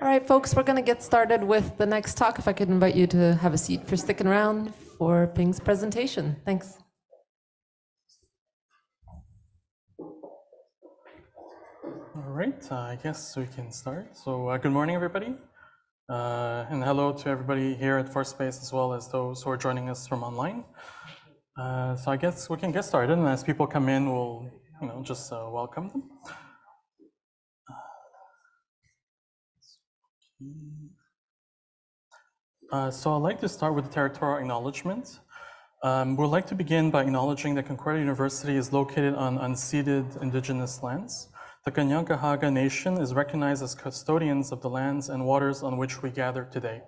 All right, folks, we're going to get started with the next talk. If I could invite you to have a seat for sticking around for Ping's presentation. Thanks. All right, I guess we can start. So good morning, everybody. And hello to everybody here at ForSpace, as well as those who are joining us from online. So I guess we can get started, and as people come in, we'll just welcome them. So I'd like to start with the territorial acknowledgement. We'd like to begin by acknowledging that Concordia University is located on unceded indigenous lands. The Kanien'kehá:ka Nation is recognized as custodians of the lands and waters on which we gather today.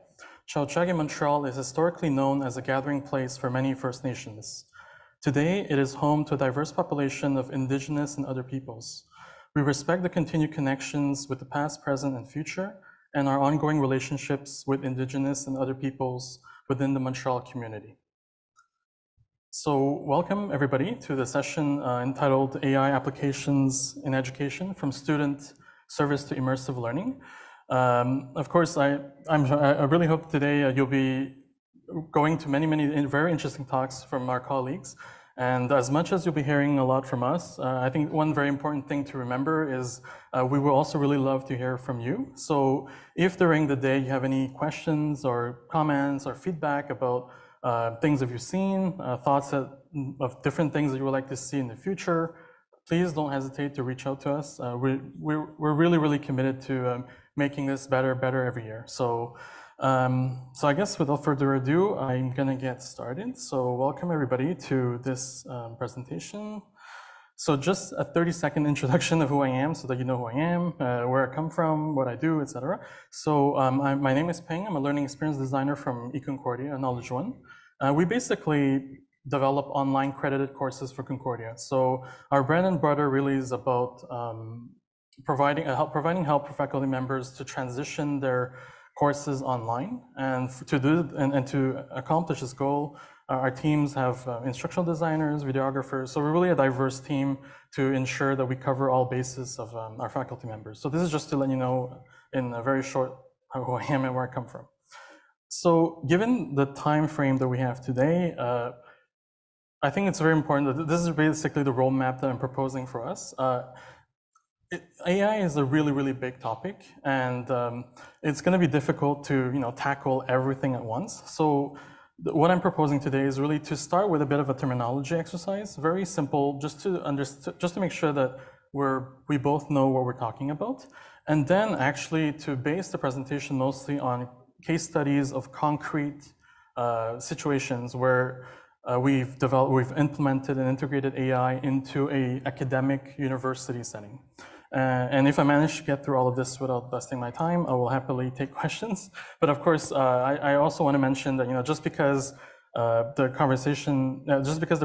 Chowchagé, Montreal is historically known as a gathering place for many First Nations. Today, it is home to a diverse population of Indigenous and other peoples. We respect the continued connections with the past, present, and future, and our ongoing relationships with Indigenous and other peoples within the Montreal community. So welcome everybody to the session entitled AI Applications in Education from Student Service to Immersive Learning. Of course, I really hope today you'll be going to many very interesting talks from our colleagues. And as much as you'll be hearing a lot from us, I think one very important thing to remember is we will also really love to hear from you. So if during the day you have any questions or comments or feedback about things that you've seen, thoughts of different things that you would like to see in the future, please don't hesitate to reach out to us. We're really committed to making this better every year. So I guess without further ado, I'm gonna get started. So welcome everybody to this presentation. So just a 30-second introduction of who I am so that you know who I am, where I come from, what I do, etc. So my name is Ping. I'm a learning experience designer from Concordia, Knowledge One. We basically develop online credited courses for Concordia. So our bread and butter really is about providing help for faculty members to transition their courses online, and to accomplish this goal, our teams have instructional designers, videographers. So we're really a diverse team to ensure that we cover all bases of our faculty members. So this is just to let you know in a very short who I am and where I come from. So given the time frame that we have today, I think it's very important that this is basically the roadmap that I'm proposing for us. AI is a really big topic, and it's going to be difficult to tackle everything at once. So what I'm proposing today is really to start with a bit of a terminology exercise, very simple, just to make sure that we both know what we're talking about, and then actually to base the presentation mostly on case studies of concrete situations where we've implemented and integrated AI into an academic university setting. And if I manage to get through all of this without wasting my time, I will happily take questions. But of course, I also want to mention that just because the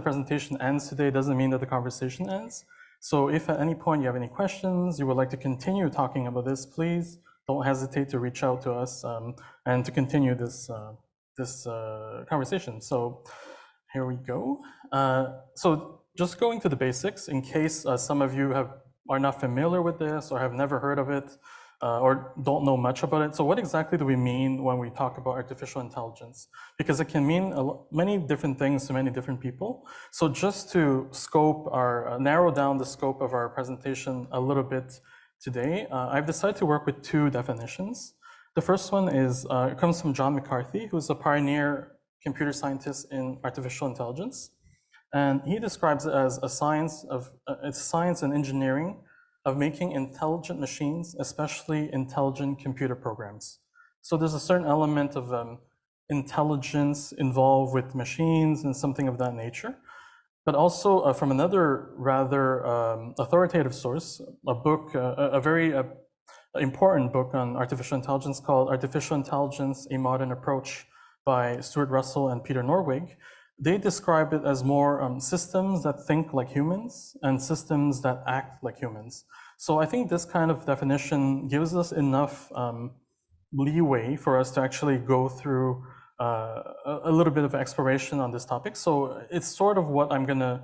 presentation ends today doesn't mean that the conversation ends. So if at any point you have any questions, you would like to continue talking about this, please don't hesitate to reach out to us and to continue this conversation. So here we go. So just going to the basics, in case some of you are not familiar with this or have never heard of it or don't know much about it. So what exactly do we mean when we talk about artificial intelligence? Because it can mean many different things to many different people. So just to narrow down the scope of our presentation a little bit today, I've decided to work with two definitions. The first one comes from John McCarthy, who's a pioneer computer scientist in artificial intelligence. And he describes it as it's science and engineering of making intelligent machines, especially intelligent computer programs. So there's a certain element of intelligence involved with machines and something of that nature. But also from another rather authoritative source, a very important book on artificial intelligence called Artificial Intelligence, A Modern Approach by Stuart Russell and Peter Norwig. They describe it as more systems that think like humans and systems that act like humans. So I think this kind of definition gives us enough leeway for us to actually go through a little bit of exploration on this topic. So it's sort of what I'm gonna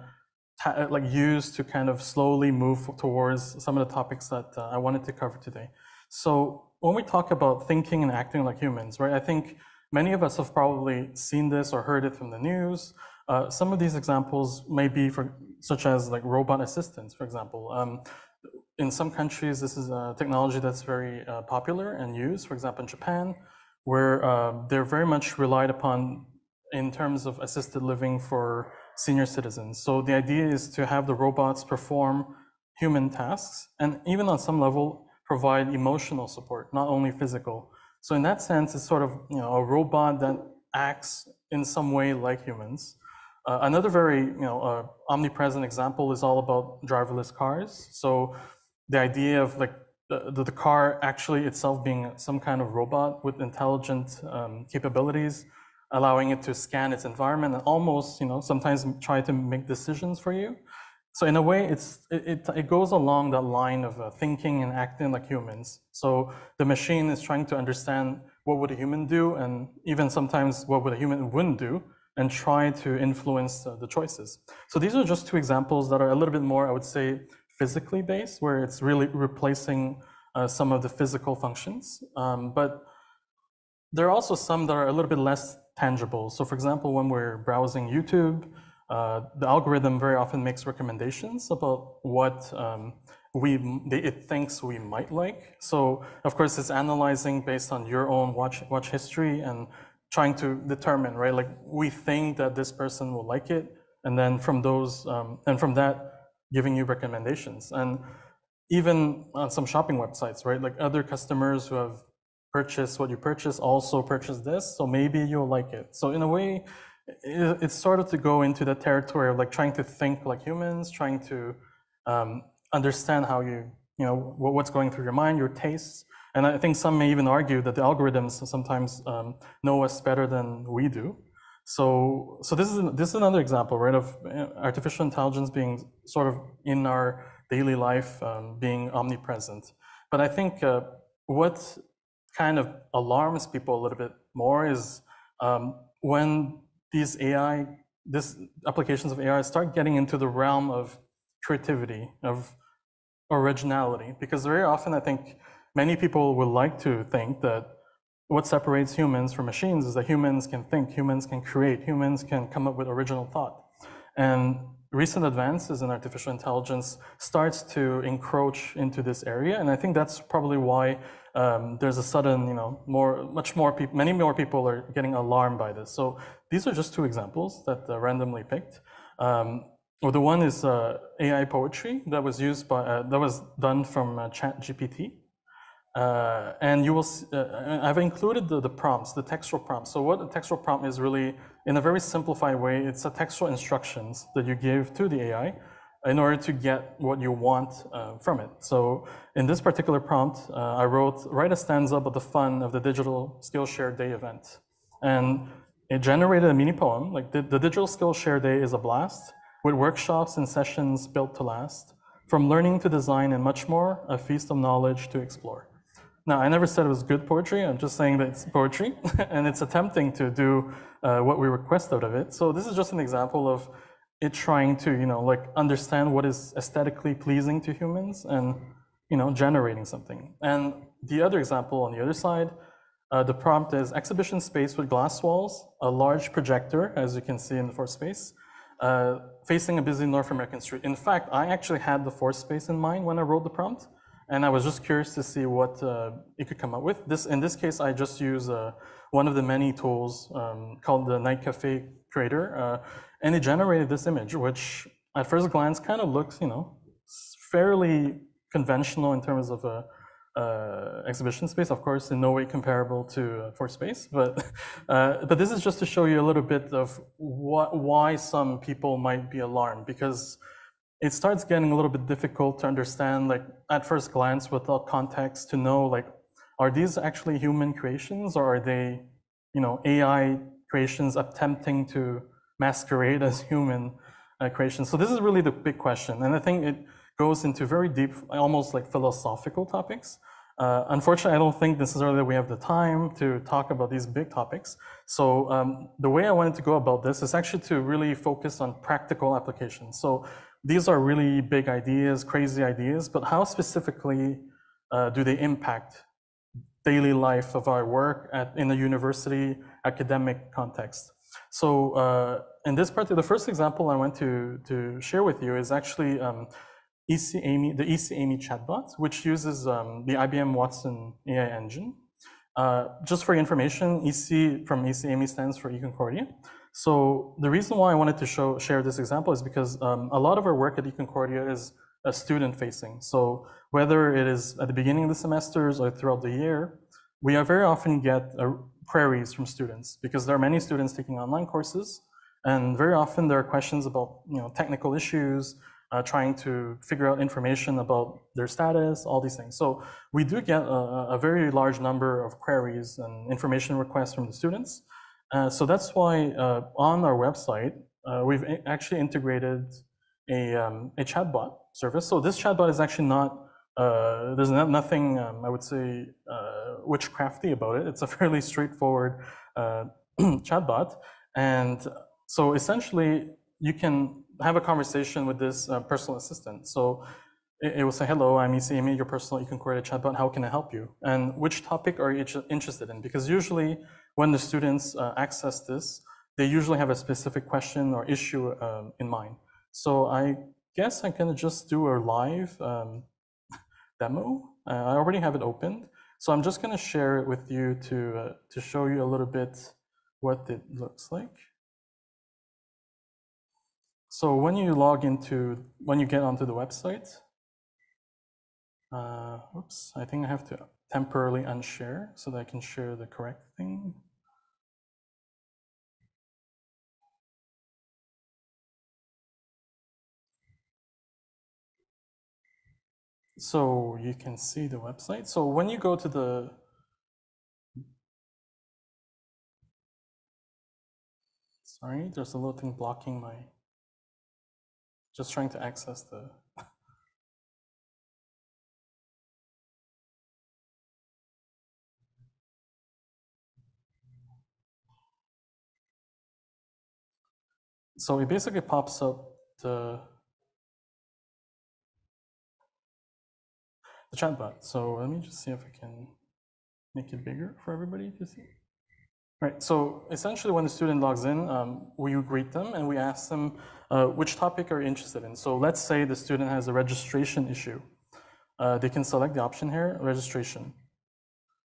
use to kind of slowly move towards some of the topics that I wanted to cover today. So when we talk about thinking and acting like humans, right, I think many of us have probably seen this or heard it from the news. Some of these examples may be such as like robot assistants, for example. In some countries, this is a technology that's very popular and used, for example, in Japan, where they're very much relied upon in terms of assisted living for senior citizens. So the idea is to have the robots perform human tasks, and even on some level, provide emotional support, not only physical. So in that sense, it's sort of a robot that acts in some way like humans. Another very omnipresent example is all about driverless cars. So the idea of like the car actually itself being some kind of robot with intelligent capabilities, allowing it to scan its environment and almost sometimes try to make decisions for you. So in a way, it goes along that line of thinking and acting like humans. So the machine is trying to understand what would a human do, and even sometimes what would a human wouldn't do, and try to influence the choices. So these are just two examples that are a little bit more, I would say, physically based, where it's really replacing some of the physical functions. But there are also some that are a little bit less tangible. So for example, when we're browsing YouTube, the algorithm very often makes recommendations about what it thinks we might like. So of course, it's analyzing based on your own watch history and trying to determine, right? Like we think that this person will like it, and then from those, and from that, giving you recommendations. And even on some shopping websites, right? Like other customers who have purchased what you purchase also purchase this, so maybe you'll like it. So in a way, it's started to go into the territory of like trying to think like humans, trying to understand how what's going through your mind, your tastes. And I think some may even argue that the algorithms sometimes know us better than we do. So this is another example, right, of artificial intelligence being sort of in our daily life, being omnipresent. But I think what kind of alarms people a little bit more is when these applications of AI start getting into the realm of creativity, of originality, because very often I think many people would like to think that what separates humans from machines is that humans can think, humans can create, humans can come up with original thought. And recent advances in artificial intelligence starts to encroach into this area, and I think that's probably why there's a sudden, many more people are getting alarmed by this. So these are just two examples that randomly picked. The one is AI poetry that was used that was done from ChatGPT. And you will I've included the prompts, the textual prompts. So what a textual prompt is really, in a very simplified way, it's a textual instructions that you give to the AI in order to get what you want from it. So in this particular prompt, I write a stanza about the fun of the Digital Skillshare Day event. And it generated a mini poem, like the Digital Skillshare Day is a blast, with workshops and sessions built to last, from learning to design and much more, a feast of knowledge to explore. Now, I never said it was good poetry, I'm just saying that it's poetry, and it's attempting to do what we request out of it. So this is just an example of it trying to, understand what is aesthetically pleasing to humans and, generating something. And the other example on the other side, the prompt is exhibition space with glass walls, a large projector, as you can see in the fourth space, facing a busy North American street. In fact, I actually had the fourth space in mind when I wrote the prompt, and I was just curious to see what it could come up with. In this case, I just use one of the many tools called the Night Cafe Creator, and it generated this image, which at first glance kind of looks, fairly conventional in terms of exhibition space. Of course, in no way comparable to for space, but this is just to show you a little bit of why some people might be alarmed, because it starts getting a little bit difficult to understand, like at first glance without context, to know like, are these actually human creations, or are they, AI creations attempting to masquerade as human creations? So this is really the big question, and I think it goes into very deep, almost like philosophical topics. Unfortunately, I don't think necessarily that we have the time to talk about these big topics. So the way I wanted to go about this is actually to really focus on practical applications. So these are really big ideas, crazy ideas, but how specifically do they impact daily life of our work in a university academic context. So in this part, the first example I want to share with you is actually the EC-Amy chatbot, which uses the IBM Watson AI engine. Just for your information, EC from EC-Amy stands for eConcordia. So the reason why I wanted to share this example is because a lot of our work at eConcordia is student-facing. So whether it is at the beginning of the semesters or throughout the year, we very often get queries from students because there are many students taking online courses, and very often there are questions about technical issues, trying to figure out information about their status, all these things. So we do get a very large number of queries and information requests from the students. So that's why on our website, we've actually integrated a chatbot service. So this chatbot is actually not, there's nothing, I would say, witchcrafty about it. It's a fairly straightforward chatbot. And so essentially, you can have a conversation with this personal assistant. So it will say, hello, I'm EC-Amy, your personal eConcordia chatbot. How can I help you? And which topic are you interested in? Because usually when the students access this, they usually have a specific question or issue in mind. So I guess I can just do a live demo. I already have it opened. So I'm just going to share it with you to show you a little bit what it looks like. So when you when you get onto the website, oops, I think I have to temporarily unshare so that I can share the correct thing. So you can see the website. So when you go to the, sorry, there's a little thing blocking my, just trying to access the, so it basically pops up the chatbot. So let me just see if I can make it bigger for everybody to see. Right, so essentially when the student logs in, we greet them and we ask them which topic are you interested in. So let's say the student has a registration issue. They can select the option here, registration.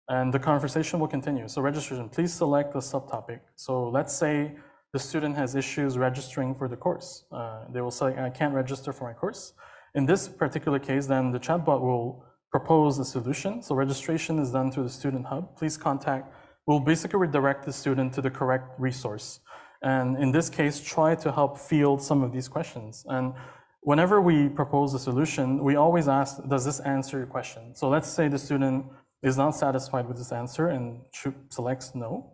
And the conversation will continue. So registration, please select the subtopic. So let's say the student has issues registering for the course. They will say, I can't register for my course. In this particular case, then the chatbot will propose a solution. So registration is done through the student hub. Please contact, we'll basically redirect the student to the correct resource. And in this case, try to help field some of these questions. And whenever we propose a solution, we always ask, does this answer your question? So let's say the student is not satisfied with this answer and selects no.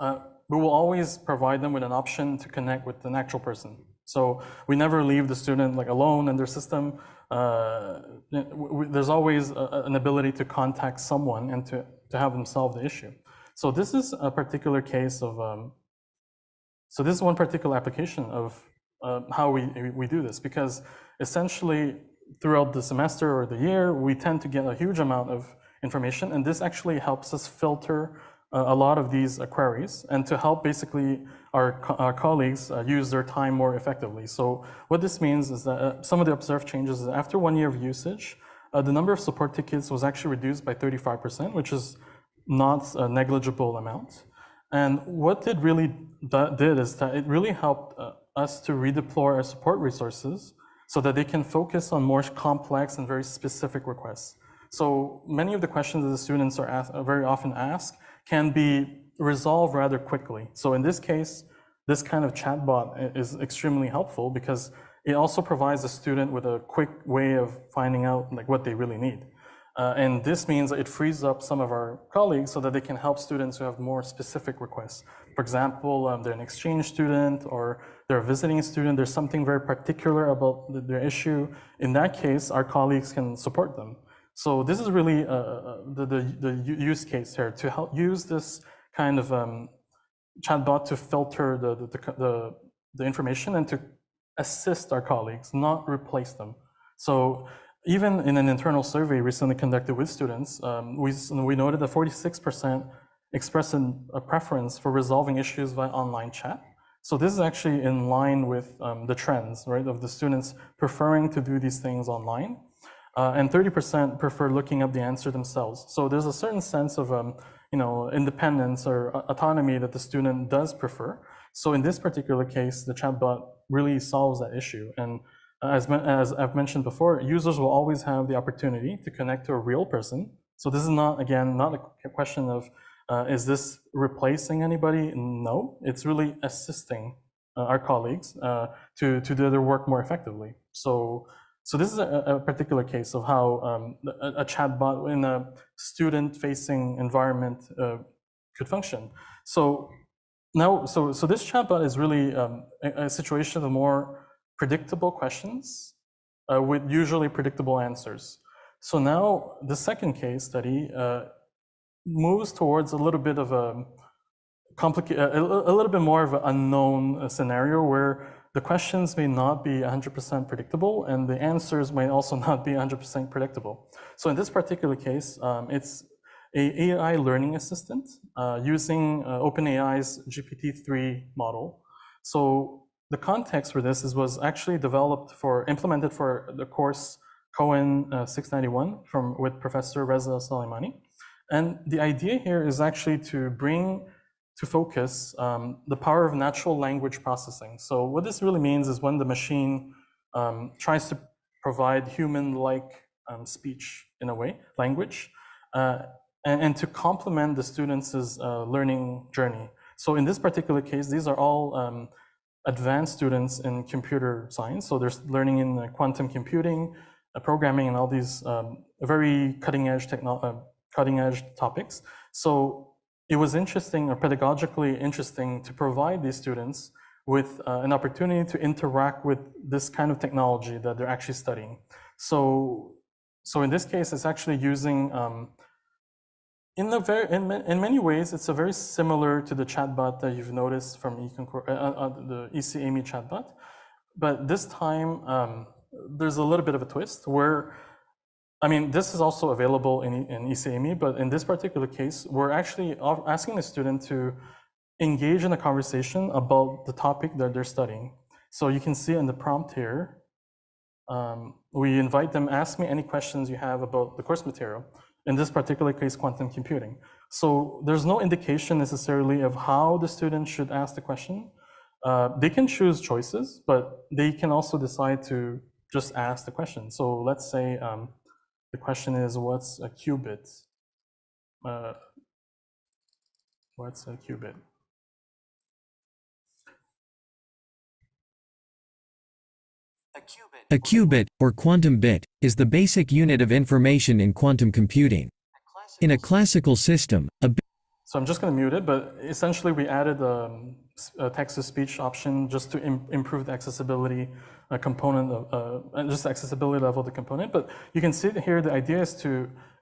We will always provide them with an option to connect with an actual person. So we never leave the student alone in their system. There's always an ability to contact someone and to have them solve the issue. So this is a particular case of, so this is one particular application of how we do this, because essentially throughout the semester or the year, we tend to get a huge amount of information, and this actually helps us filter a lot of these queries and to help basically our colleagues use their time more effectively. So what this means is that some of the observed changes is after 1 year of usage, the number of support tickets was actually reduced by 35%, which is not a negligible amount. And what it really did is that it really helped us to redeploy our support resources so that they can focus on more complex and very specific requests. So many of the questions that the students are very often asked can be resolved rather quickly. So in this case, this kind of chatbot is extremely helpful because it also provides the student with a quick way of finding out what they really need. And this means it frees up some of our colleagues so that they can help students who have more specific requests. For example, they're an exchange student or they're a visiting student, there's something very particular about their issue. In that case, our colleagues can support them. So this is really the use case here, to help use this kind of chatbot to filter the information and to assist our colleagues, not replace them. So even in an internal survey recently conducted with students, we noted that 46% expressed a preference for resolving issues via online chat. So this is actually in line with the trends, right, of the students preferring to do these things online. And 30% prefer looking up the answer themselves. So there's a certain sense of independence or autonomy that the student does prefer. So in this particular case, the chatbot really solves that issue. And as I've mentioned before, users will always have the opportunity to connect to a real person. So this is not, again, not a question of, is this replacing anybody? No, it's really assisting our colleagues to do their work more effectively. So this is a particular case of how a chatbot in a student-facing environment could function. So this chatbot is really a situation of more predictable questions with usually predictable answers. So now the second case study moves towards a little bit of a little bit more of an unknown scenario where the questions may not be 100% predictable and the answers may also not be 100% predictable. So in this particular case, it's an AI learning assistant using OpenAI's GPT-3 model. So the context for this was actually implemented for the course Cohen 691 with Professor Reza Salimani. And the idea here is actually to bring to focus the power of natural language processing. So what this really means is when the machine tries to provide human-like speech in a way, language, and to complement the students' learning journey. So in this particular case, these are all advanced students in computer science. So they're learning in quantum computing, programming, and all these very cutting-edge topics. So it was interesting, or pedagogically interesting, to provide these students with an opportunity to interact with this kind of technology that they're actually studying. So in this case, it's actually using, in many ways, it's a very similar to the chatbot that you've noticed from the EC-Amy chatbot. But this time, there's a little bit of a twist where, I mean, this is also available in EC-Amy, but in this particular case, we're actually asking the student to engage in a conversation about the topic that they're studying. So you can see in the prompt here, we invite them, ask me any questions you have about the course material. In this particular case, quantum computing. So there's no indication necessarily of how the student should ask the question. They can choose choices, but they can also decide to just ask the question. So let's say the question is, what's a qubit? What's a qubit? A qubit, or quantum bit, is the basic unit of information in quantum computing. In a classical system, a bit... So I'm just going to mute it, but essentially we added a text-to-speech option just to improve the accessibility component of, just the accessibility level of the component. But you can see here, the idea is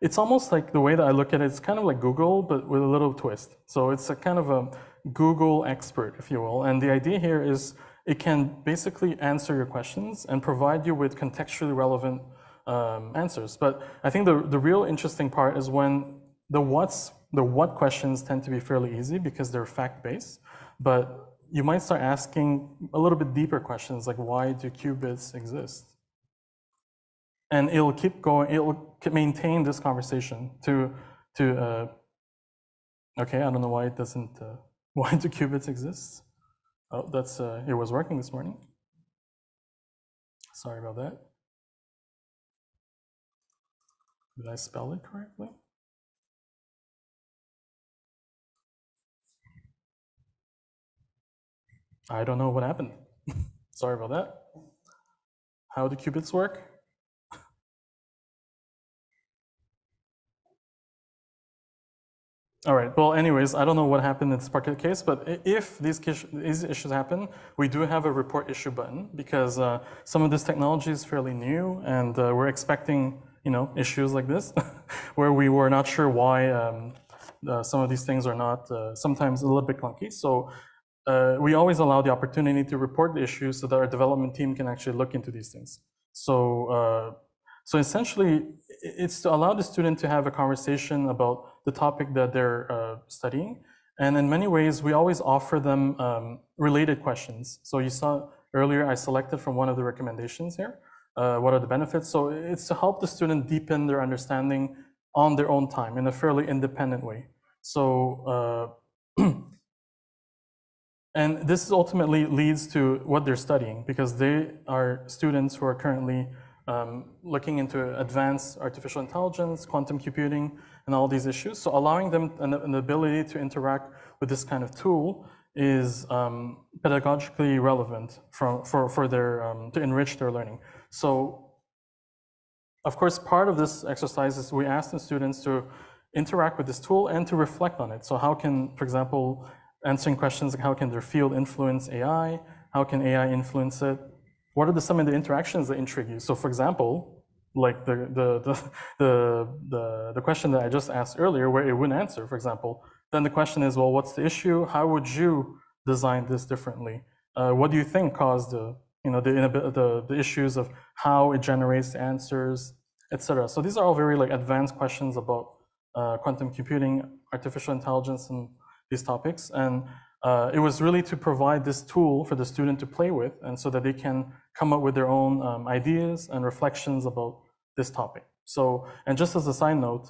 it's almost like the way that I look at it, it's kind of like Google, but with a little twist. So it's a kind of a Google expert, if you will. And the idea here is it can basically answer your questions and provide you with contextually relevant answers. But I think the real interesting part is when the what questions tend to be fairly easy because they're fact-based, but you might start asking a little bit deeper questions like, why do qubits exist? And it'll keep going, it'll maintain this conversation to okay, I don't know why it doesn't, why do qubits exist? Oh, that's, it was working this morning. Sorry about that. Did I spell it correctly? I don't know what happened. Sorry about that. How do qubits work? All right, well, anyways, I don't know what happened in this particular case, but if these issues happen, we do have a report issue button because some of this technology is fairly new and we're expecting, issues like this where we were not sure why some of these things are not sometimes a little bit clunky. So we always allow the opportunity to report the issues so that our development team can actually look into these things. So So essentially, it's to allow the student to have a conversation about the topic that they're studying. And in many ways, we always offer them related questions. So you saw earlier, I selected from one of the recommendations here. What are the benefits? So it's to help the student deepen their understanding on their own time in a fairly independent way. So, and this ultimately leads to what they're studying, because they are students who are currently looking into advanced artificial intelligence, quantum computing, and all these issues. So allowing them an ability to interact with this kind of tool is pedagogically relevant for their, to enrich their learning. So, of course, part of this exercise is we ask the students to interact with this tool and to reflect on it. So how can, for example, answering questions like how can their field influence AI? How can AI influence it? What are some of the interactions that intrigue you? So for example, like the question that I just asked earlier where it wouldn't answer, for example, then the question is, well, what's the issue? How would you design this differently? What do you think caused the issues of how it generates the answers, etc. So these are all very like advanced questions about quantum computing, artificial intelligence, and these topics. And it was really to provide this tool for the student to play with, and so that they can come up with their own ideas and reflections about this topic. So, and just as a side note,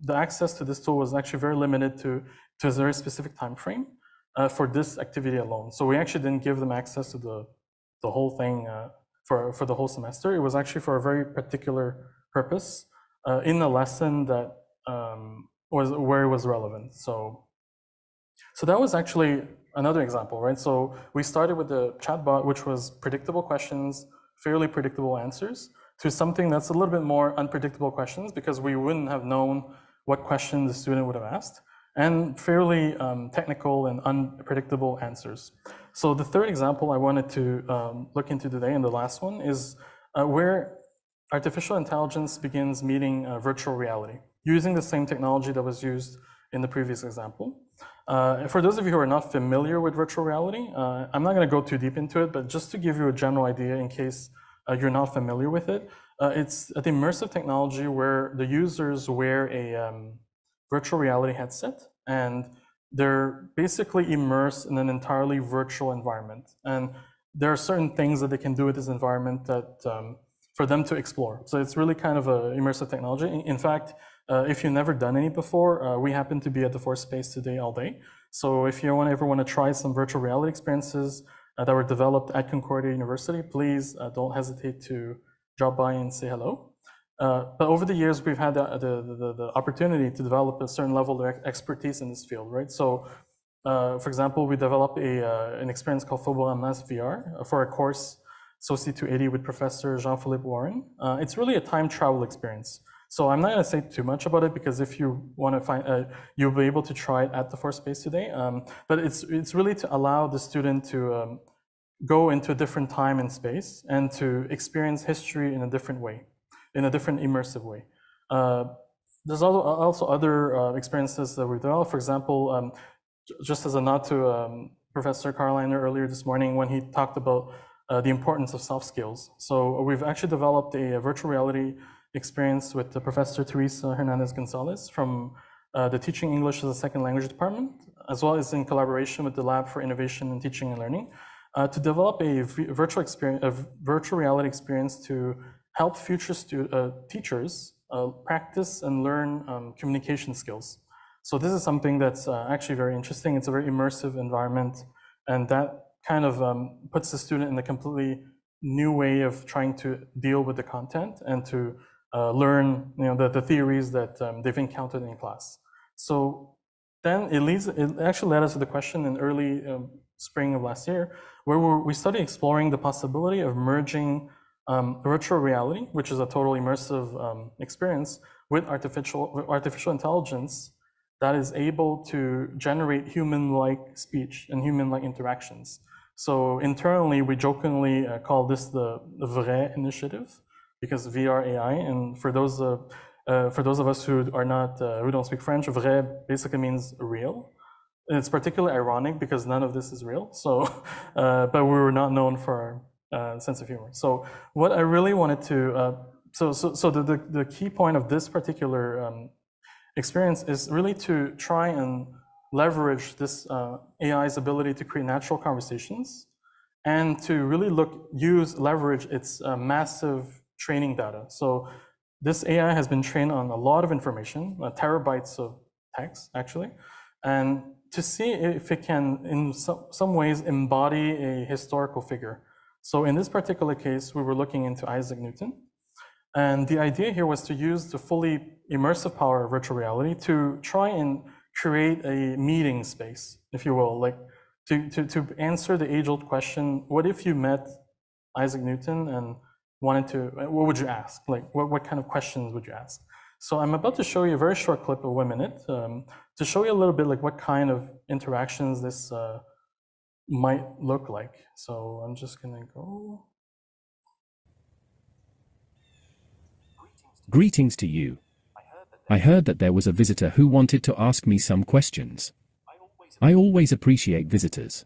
the access to this tool was actually very limited to a very specific time frame for this activity alone. So we actually didn't give them access to the whole thing for the whole semester. It was actually for a very particular purpose in a lesson that was where it was relevant. So that was actually another example, right? So we started with the chatbot, which was predictable questions, fairly predictable answers, to something that's a little bit more unpredictable questions, because we wouldn't have known what question the student would have asked, and fairly technical and unpredictable answers. So the third example I wanted to look into today, and the last one, is where artificial intelligence begins meeting virtual reality, using the same technology that was used in the previous example. For those of you who are not familiar with virtual reality, I'm not going to go too deep into it, but just to give you a general idea in case you're not familiar with it, it's an immersive technology where the users wear a virtual reality headset, and they're basically immersed in an entirely virtual environment. And there are certain things that they can do with this environment that for them to explore. So it's really kind of an immersive technology. In fact, if you've never done any before, we happen to be at the Force Space today all day. So if you ever want to try some virtual reality experiences that were developed at Concordia University, please don't hesitate to drop by and say hello. But over the years, we've had the opportunity to develop a certain level of expertise in this field, right? So, for example, we developed an experience called Foboramas VR for a course, SOCI 280, with Professor Jean-Philippe Warren. It's really a time travel experience. So I'm not going to say too much about it, because if you want to find, you'll be able to try it at the Force Space today. But it's really to allow the student to go into a different time and space, and to experience history in a different way, in a different immersive way. There's also other experiences that we developed. For example, just as a nod to Professor Carliner earlier this morning, when he talked about the importance of soft skills. So we've actually developed a virtual reality experience with the Professor Teresa Hernandez-Gonzalez from the Teaching English as a Second Language Department, as well as in collaboration with the Lab for Innovation in Teaching and Learning, to develop a virtual reality experience to help future teachers practice and learn communication skills. So this is something that's actually very interesting. It's a very immersive environment, and that kind of puts the student in a completely new way of trying to deal with the content and to learn, the theories that they've encountered in class. So then it actually led us to the question in early spring of last year, where we started exploring the possibility of merging virtual reality, which is a total immersive experience, with artificial intelligence that is able to generate human-like speech and human-like interactions. So internally, we jokingly call this the Vrai initiative, because VR AI. And for those of us who are not who don't speak French, Vrai basically means real. And it's particularly ironic because none of this is real. So, but we were not known for our sense of humor. So what I really wanted to the key point of this particular experience is really to try and leverage this AI's ability to create natural conversations and to really leverage its massive training data. So this AI has been trained on a lot of information, terabytes of text actually, and to see if it can in some ways embody a historical figure. So in this particular case, we were looking into Isaac Newton. And the idea here was to use the fully immersive power of virtual reality to try and create a meeting space, if you will, like to answer the age-old question, what if you met Isaac Newton and wanted to, what would you ask? Like, what kind of questions would you ask? So I'm about to show you a very short clip of 1 minute to show you a little bit like what kind of interactions this might look like. So I'm just gonna go. Greetings to you. I heard that there was a visitor who wanted to ask me some questions. I always appreciate visitors.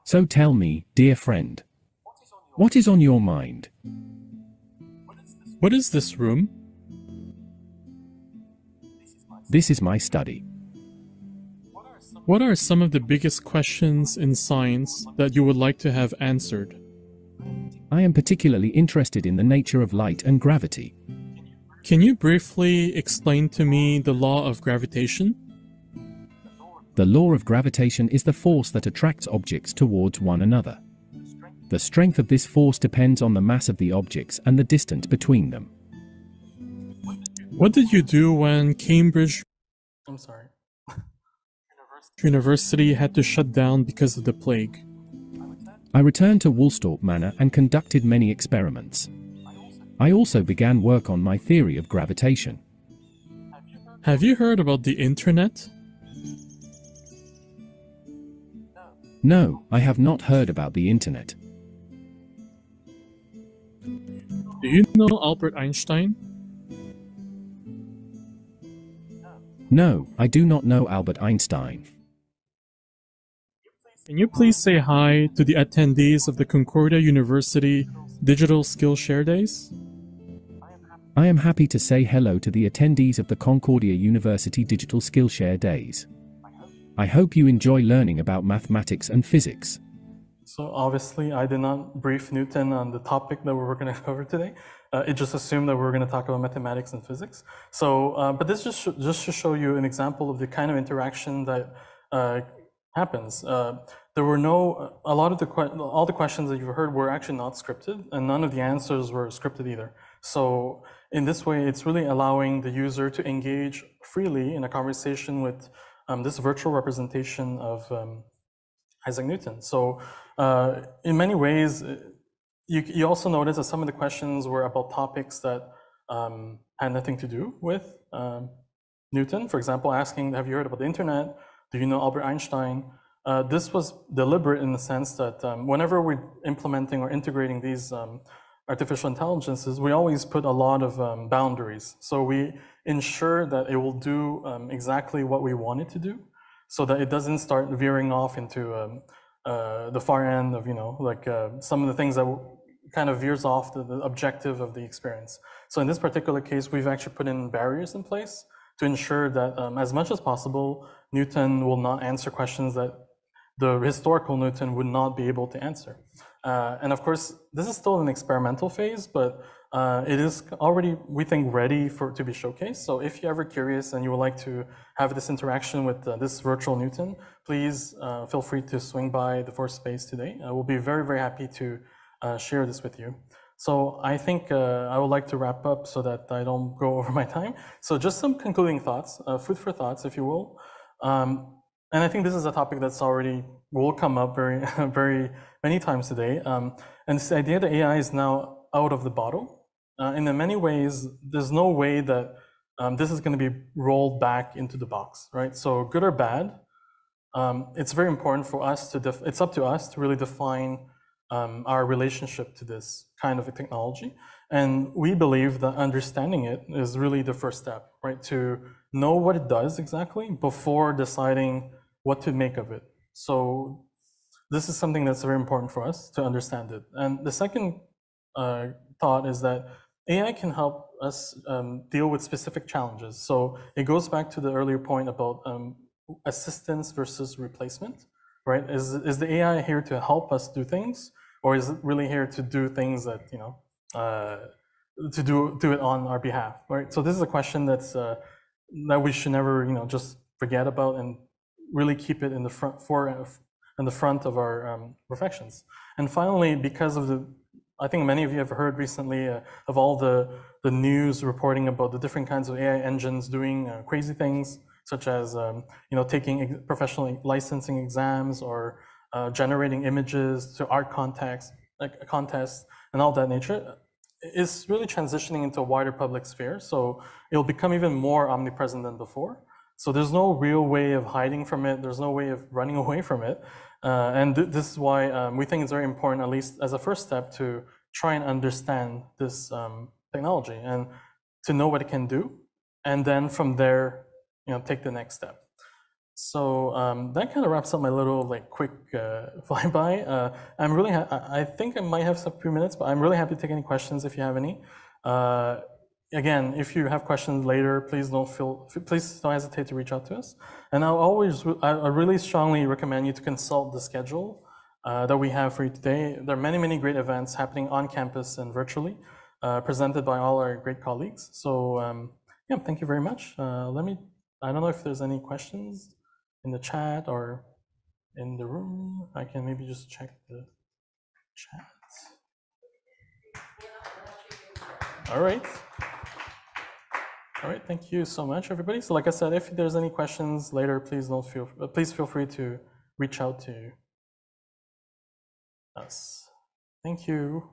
So tell me, dear friend, what is on your mind? What is this room? This is my study. What are some of the biggest questions in science that you would like to have answered? I am particularly interested in the nature of light and gravity. Can you briefly explain to me the law of gravitation? The law of gravitation is the force that attracts objects towards one another. The strength of this force depends on the mass of the objects and the distance between them. What did you do when Cambridge University had to shut down because of the plague? I returned to Woolsthorpe Manor and conducted many experiments. I also began work on my theory of gravitation. Have you heard about the internet? No, I have not heard about the internet. Do you know Albert Einstein? No, I do not know Albert Einstein. Can you please say hi to the attendees of the Concordia University Digital Skillshare Days? I am happy to say hello to the attendees of the Concordia University Digital Skillshare Days. I hope you enjoy learning about mathematics and physics. So obviously I did not brief Newton on the topic that we were going to cover today. It just assumed that we were going to talk about mathematics and physics. So, but this just to show you an example of the kind of interaction that happens. There were all the questions that you've heard were actually not scripted, and none of the answers were scripted either. So in this way, it's really allowing the user to engage freely in a conversation with this virtual representation of Isaac Newton. So in many ways, you also notice that some of the questions were about topics that had nothing to do with Newton. For example, asking, have you heard about the internet? Do you know Albert Einstein? This was deliberate in the sense that whenever we're implementing or integrating these artificial intelligences, we always put a lot of boundaries. So we ensure that it will do exactly what we want it to do, so that it doesn't start veering off into the far end of, some of the things that kind of veers off the objective of the experience. So in this particular case, we've actually put in barriers in place to ensure that as much as possible, Newton will not answer questions that the historical Newton would not be able to answer. And of course, this is still an experimental phase, but it is already, we think, ready to be showcased. So if you're ever curious and you would like to have this interaction with this virtual Newton, please feel free to swing by the Force Space today. We'll be very, very happy to share this with you. So I think I would like to wrap up so that I don't go over my time. So just some concluding thoughts, food for thoughts, if you will. And I think this is a topic that's will come up very, very many times today. And this idea that AI is now out of the bottle. And in many ways, there's no way that this is going to be rolled back into the box, right? So good or bad, it's very important for us it's up to us to really define our relationship to this kind of a technology. And we believe that understanding it is really the first step, right? To know what it does exactly before deciding what to make of it. So this is something that's very important for us to understand it. And the second thought is that AI can help us deal with specific challenges. So it goes back to the earlier point about assistance versus replacement, right? Is the AI here to help us do things, or is it really here to do things that, you know, to do it on our behalf, right? So this is a question that's that we should never, you know, just forget about and really keep it in the front of our reflections. And finally, because of the, I think many of you have heard recently of all the news reporting about the different kinds of AI engines doing crazy things, such as you know, taking professional licensing exams or generating images to art contests and all that nature. Is really transitioning into a wider public sphere, so it'll become even more omnipresent than before. So there's no real way of hiding from it. There's no way of running away from it. And this is why we think it's very important, at least as a first step, to try and understand this technology and to know what it can do. And then from there, you know, take the next step. So that kind of wraps up my little like quick flyby. I'm really, I think I might have a few minutes, but I'm really happy to take any questions if you have any. Again, if you have questions later, please don't hesitate to reach out to us. And I really strongly recommend you to consult the schedule that we have for you today. There are many, many great events happening on campus and virtually, presented by all our great colleagues. So yeah, thank you very much. I don't know if there's any questions in the chat or in the room. I can maybe just check the chat. All right. All right, thank you so much, everybody. So like I said, if there's any questions later, please feel free to reach out to us. Thank you.